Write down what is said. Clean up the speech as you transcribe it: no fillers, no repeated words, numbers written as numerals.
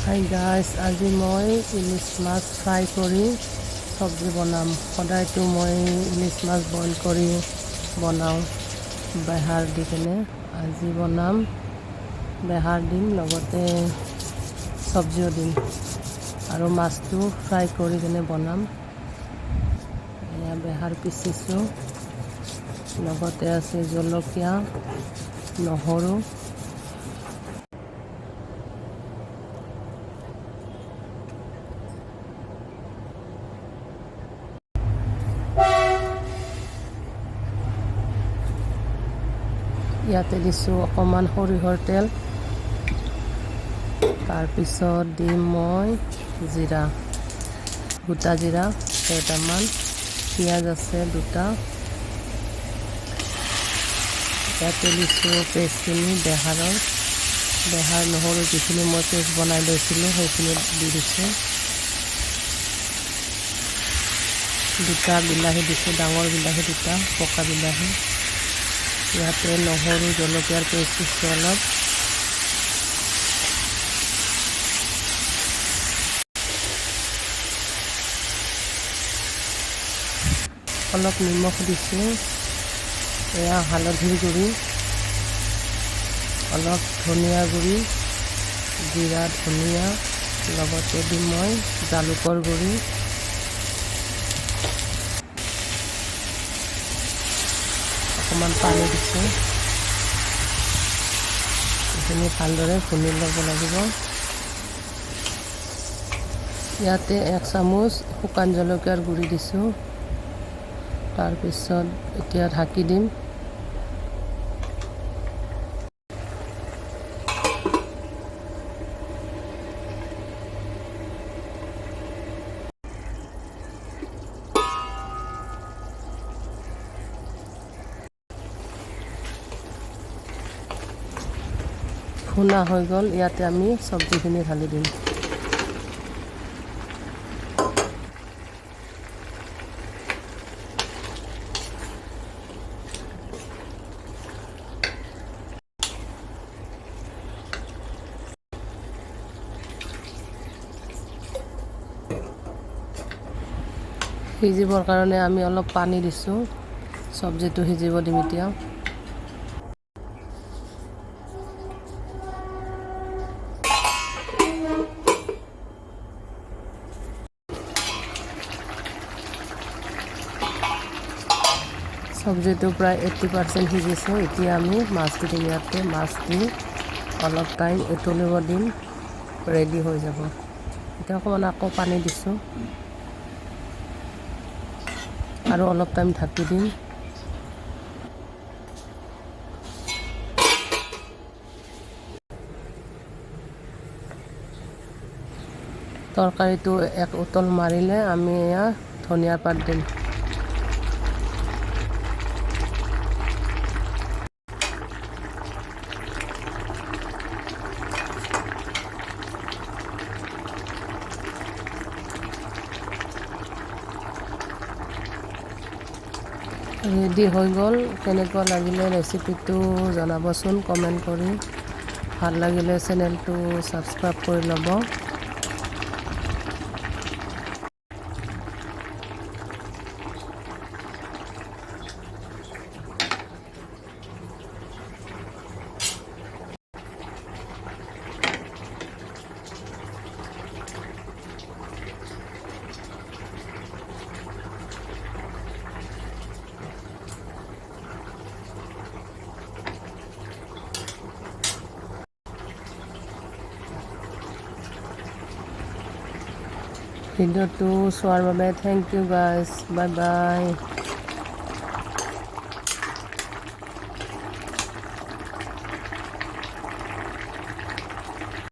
Hi guys, আজি মই ইলিশ মাছ fry কৰি চব্জি বনাম। সদায়তো মই ইলিশ মাছ বইল কৰি বনাওঁ বেহাৰ দি কিনে। আজি বনাম বেহাৰ দিম, লগতে চব্জিও দিম আৰু মাছটো ফ্ৰাই কৰি কিনে বনাম। এয়া বেহাৰ পিচিছোঁ, লগতে আছে জলকীয়া, নহৰু, ইয়াতে দিছোঁ অকণমান সৰিয়হৰ তেল। তাৰপিছত দিম মই জিৰা, গোটা জিৰা কেইটামান, পিঁয়াজ আছে দুটা। ইয়াতে দিছোঁ পেষ্টখিনি বেহাৰ নহৰু যিখিনি মই পেষ্ট বনাই লৈছিলোঁ সেইখিনি দি দিছোঁ। দুটা বিলাহী দিছোঁ, ডাঙৰ বিলাহী দুটা, পকা বিলাহী। ইয়াতে নহৰু জলকীয়াৰ পেষ্ট দিছোঁ অলপ। অলপ নিমখ দিছোঁ। এয়া হালধিৰ গুড়ি, অলপ ধনিয়া গুড়ি, জিৰা ধনিয়া, লগতে দিম মই জালুকৰ গুড়ি। অকণমান পানী দিছোঁ। এইখিনি ভালদৰে ভুনি ল'ব লাগিব। ইয়াতে 1 চামুচ শুকান জলকীয়াৰ গুড়ি দিছোঁ। তাৰপিছত এতিয়া ঢাকি দিম। ভুনা হৈ গ'ল, ইয়াতে আমি চব্জিখিনি ঢালি দিম। সিজিবৰ কাৰণে আমি অলপ পানী দিছোঁ। চব্জিটো সিজিব দিম এতিয়া। চব্জিটো প্ৰায় 80% সিজিছে। এতিয়া আমি মাছ দি দিম। ইয়াতে মাছ দি অলপ টাইম উতলিব দিম, ৰেডি হৈ যাব। এতিয়া অকণমান আকৌ পানী দিছোঁ আৰু অলপ টাইম ঢাকি দিম। তৰকাৰীটো এক উতল মাৰিলে আমি এয়া ধনিয়াৰ পাত দিম। ৰেডি হৈ গ'ল। কেনেকুৱা লাগিলে ৰেচিপিটো জনাবচোন কমেণ্ট কৰি। ভাল লাগিলে চেনেলটো ছাবস্ক্ৰাইব কৰি ল'ব। ভিডিঅ'টো চোৱাৰ বাবে thank you guys, bye by.